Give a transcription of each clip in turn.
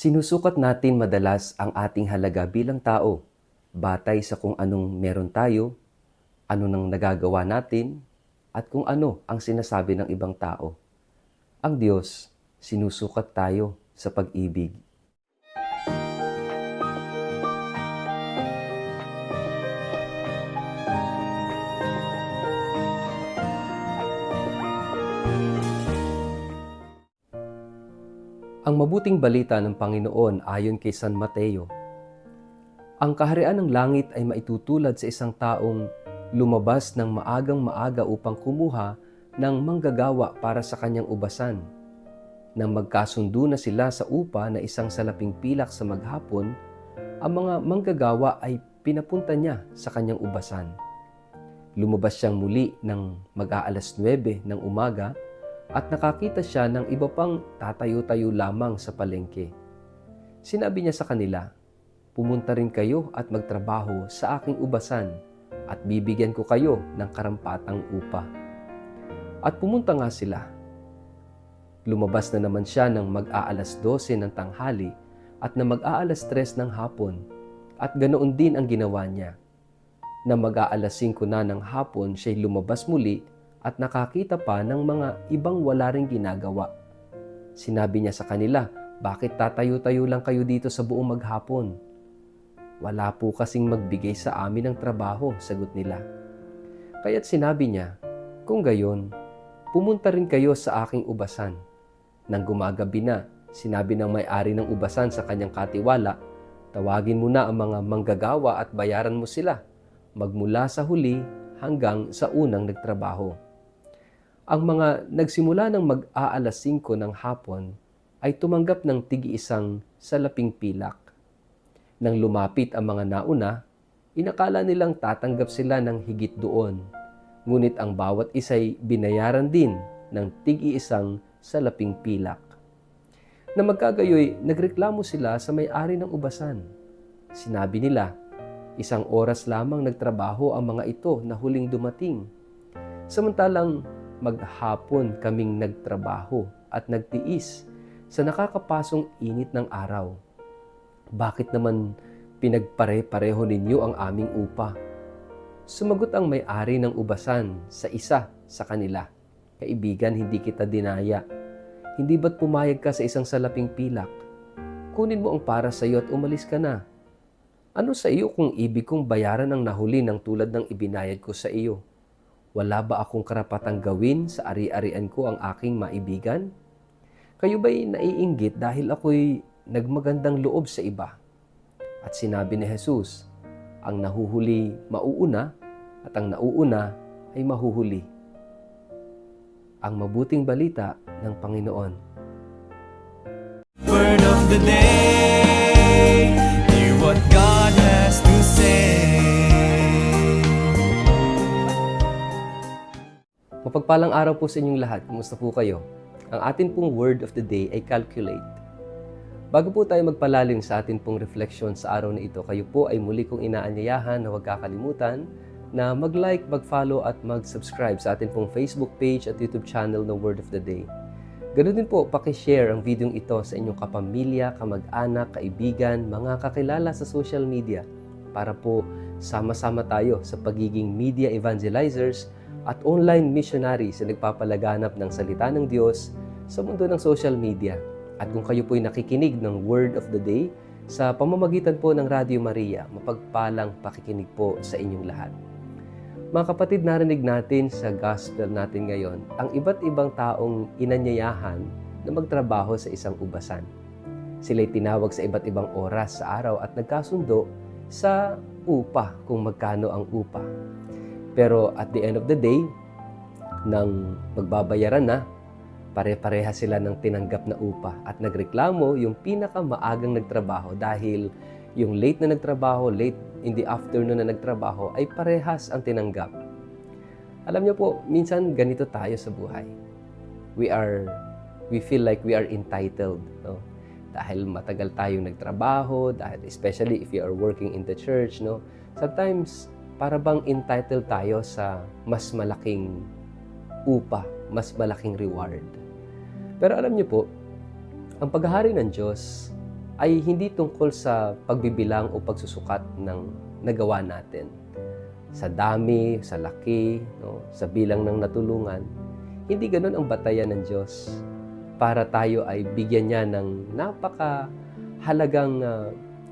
Sinusukat natin madalas ang ating halaga bilang tao, batay sa kung anong meron tayo, ano nang nagagawa natin, at kung ano ang sinasabi ng ibang tao. Ang Diyos, sinusukat tayo sa pag-ibig. Ang mabuting balita ng Panginoon ayon kay San Mateo. Ang kaharian ng langit ay maitutulad sa isang taong lumabas ng maagang maaga upang kumuha ng manggagawa para sa kanyang ubasan. Nang magkasundo na sila sa upa na isang salaping pilak sa maghapon, ang mga manggagawa ay pinapunta niya sa kanyang ubasan. Lumabas siyang muli ng mag-aalas 9 ng umaga at nakakita siya ng iba pang tatayo-tayo lamang sa palengke. Sinabi niya sa kanila, "Pumunta rin kayo at magtrabaho sa aking ubasan at bibigyan ko kayo ng karampatang upa." At pumunta nga sila. Lumabas na naman siya ng mag-aalas 12 ng tanghali at na mag-aalas 3 ng hapon, at ganoon din ang ginawa niya. Na mag-aalas 5 na ng hapon siya'y lumabas muli at nakakita pa ng mga ibang wala ring ginagawa. Sinabi niya sa kanila, "Bakit tatayo-tayo lang kayo dito sa buong maghapon?" "Wala po kasing magbigay sa amin ng trabaho," sagot nila. Kaya't sinabi niya, "Kung gayon, pumunta rin kayo sa aking ubasan." Nang gumagabi na, sinabi ng may-ari ng ubasan sa kanyang katiwala, "Tawagin mo na ang mga manggagawa at bayaran mo sila, magmula sa huli hanggang sa unang nagtrabaho." Ang mga nagsimula ng mag-aalas 5 ng hapon ay tumanggap ng tig-isang salaping pilak. Nang lumapit ang mga nauna, inakala nilang tatanggap sila ng higit doon. Ngunit ang bawat isa'y binayaran din ng tig-iisang salaping pilak. Na magkagayoy, nagreklamo sila sa may-ari ng ubasan. Sinabi nila, "Isang oras lamang nagtrabaho ang mga ito na huling dumating. Samantalang maghapon kaming nagtrabaho at nagtiis sa nakakapasong init ng araw. Bakit naman pinagpare-pareho ninyo ang aming upa?" Sumagot ang may-ari ng ubasan sa isa sa kanila, "Kaibigan, hindi kita dinaya. Hindi ba't pumayag ka sa isang salaping pilak? Kunin mo ang para sa iyo at umalis ka na. Ano sa iyo kung ibig kong bayaran ang nahuli ng tulad ng ibinayad ko sa iyo? Wala ba akong karapatang gawin sa ari-arian ko ang aking maibigan? Kayo ba'y naiinggit dahil ako'y nagmagandang loob sa iba?" At sinabi ni Jesus, "Ang nahuhuli mauuna at ang nauuna ay mahuhuli." Ang mabuting balita ng Panginoon. Word of the day, hear what God has to say. Mapagpalang araw po sa inyong lahat. Kumusta po kayo? Ang atin pong word of the day ay calculate. Bago po tayo magpalalim sa atin pong refleksyon sa araw na ito, kayo po ay muli kong inaanyayahan na huwag kakalimutan na mag-like, mag-follow at mag-subscribe sa atin pong Facebook page at YouTube channel ng Word of the Day. Ganoon din po, pakishare ang videong ito sa inyong kapamilya, kamag-anak, kaibigan, mga kakilala sa social media para po sama-sama tayo sa pagiging media evangelizers at online missionaries na nagpapalaganap ng salita ng Diyos sa mundo ng social media. At kung kayo po'y nakikinig ng Word of the Day sa pamamagitan po ng Radio Maria, mapagpalang pakikinig po sa inyong lahat. Mga kapatid, narinig natin sa gospel natin ngayon ang iba't ibang taong inanyayahan na magtrabaho sa isang ubasan. Sila'y tinawag sa iba't ibang oras sa araw at nagkasundo sa upa kung magkano ang upa. Pero at the end of the day, nang magbabayaran na, pare-pareha sila ng tinanggap na upa at nagreklamo yung pinakamaagang nagtrabaho dahil yung late na nagtrabaho, late in the afternoon na nagtrabaho ay parehas ang tinanggap. Alam niyo po, minsan ganito tayo sa buhay. We feel like we are entitled, no? Dahil matagal tayong nagtrabaho, dahil especially if you are working in the church, no? Sometimes para bang entitled tayo sa mas malaking upa, mas malaking reward. Pero alam niyo po, ang paghahari ng Diyos ay hindi tungkol sa pagbibilang o pagsusukat ng nagawa natin. Sa dami, sa laki, no? Sa bilang ng natulungan. Hindi ganun ang batayan ng Diyos para tayo ay bigyan niya ng napakahalagang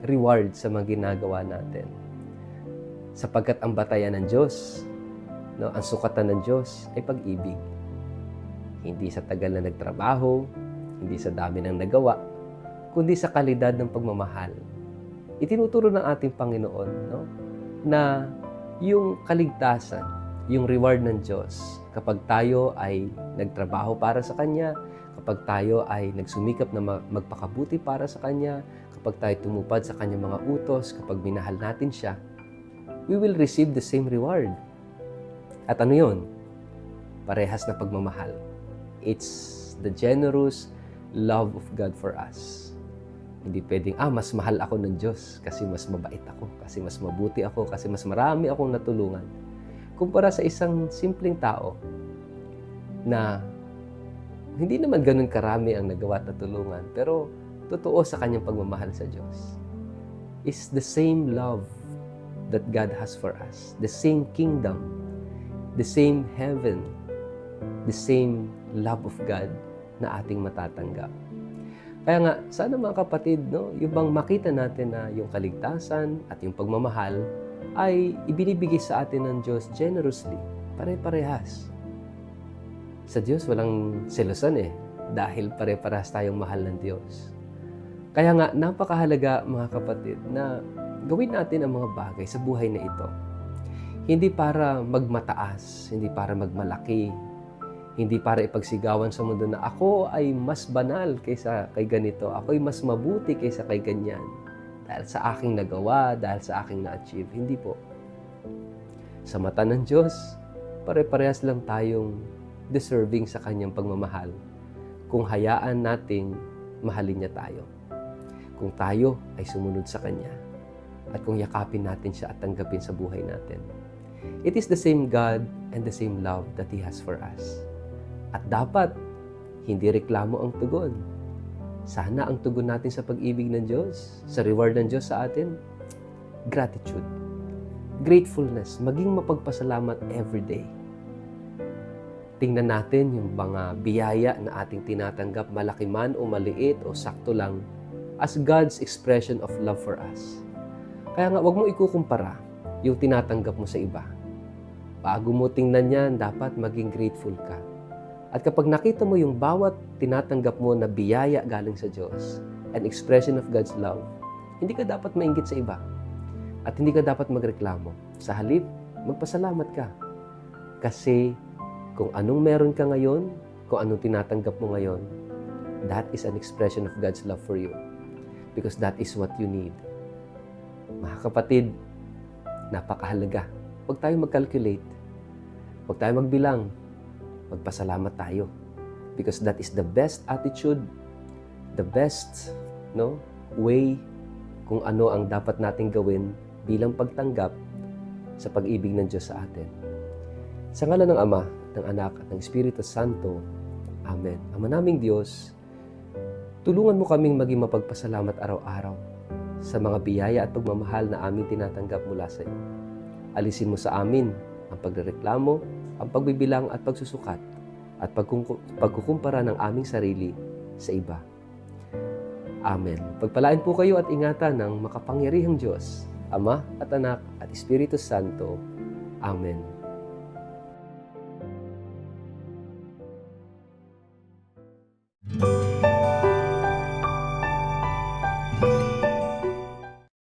reward sa mga ginagawa natin. Sapagkat ang batayan ng Diyos, no, ang sukatan ng Diyos ay pag-ibig. Hindi sa tagal na nagtrabaho, hindi sa dami ng nagawa, kundi sa kalidad ng pagmamahal. Itinuturo ng ating Panginoon, no, na yung kaligtasan, yung reward ng Diyos, kapag tayo ay nagtrabaho para sa Kanya, kapag tayo ay nagsumikap na magpakabuti para sa Kanya, kapag tayo tumupad sa Kanyang mga utos, kapag minahal natin Siya, we will receive the same reward. At ano yun? Parehas na pagmamahal. It's the generous love of God for us. Hindi pwedeng, mas mahal ako ng Diyos kasi mas mabait ako, kasi mas mabuti ako, kasi mas marami akong natulungan. Kumpara sa isang simpleng tao na hindi naman ganun karami ang nagawa at natulungan, pero totoo sa kanyang pagmamahal sa Diyos. It's the same love that God has for us. The same kingdom, the same heaven, the same love of God na ating matatanggap. Kaya nga, sana mga kapatid, no, yung bang makita natin na yung kaligtasan at yung pagmamahal ay ibinibigay sa atin ng Diyos generously, pare-parehas. Sa Diyos, walang selosan dahil pare-parehas tayong mahal ng Diyos. Kaya nga, napakahalaga mga kapatid na gawin natin ang mga bagay sa buhay na ito. Hindi para magmataas, hindi para magmalaki, hindi para ipagsigawan sa mundo na ako ay mas banal kaysa kay ganito, ako ay mas mabuti kaysa kay ganyan. Dahil sa aking nagawa, dahil sa aking na-achieve. Hindi po. Sa mata ng Diyos, pare-parehas lang tayong deserving sa Kanyang pagmamahal kung hayaan nating mahalin niya tayo. Kung tayo ay sumunod sa Kanya. At kung yakapin natin siya at tanggapin sa buhay natin. It is the same God and the same love that He has for us. At dapat, hindi reklamo ang tugon. Sana ang tugon natin sa pag-ibig ng Diyos, sa reward ng Diyos sa atin, gratitude, gratefulness, maging mapagpasalamat every day. Tingnan natin yung mga biyaya na ating tinatanggap, malaki man o maliit o sakto lang, as God's expression of love for us. Kaya nga, huwag mo ikukumpara yung tinatanggap mo sa iba. Bago mo tingnan yan, dapat maging grateful ka. At kapag nakita mo yung bawat tinatanggap mo na biyaya galing sa Diyos, an expression of God's love, hindi ka dapat mainggit sa iba. At hindi ka dapat magreklamo. Sa halip, magpasalamat ka. Kasi kung anong meron ka ngayon, kung anong tinatanggap mo ngayon, that is an expression of God's love for you. Because that is what you need. Mga kapatid, napakahalaga. Huwag tayo mag-calculate. Huwag tayo magbilang. Magpasalamat tayo. Because that is the best attitude, the best way kung ano ang dapat nating gawin bilang pagtanggap sa pag-ibig ng Diyos sa atin. Sa ngalan ng Ama, ng Anak, at ng Espiritu Santo. Amen. Ama naming Diyos, tulungan mo kaming maging mapagpasalamat araw-araw sa mga biyaya at pagmamahal na aming tinatanggap mula sa iyo. Alisin mo sa amin ang pagrereklamo, ang pagbibilang at pagsusukat, at pagkukumpara ng aming sarili sa iba. Amen. Pagpalain po kayo at ingatan ng makapangyarihang Diyos, Ama at Anak at Espiritu Santo. Amen.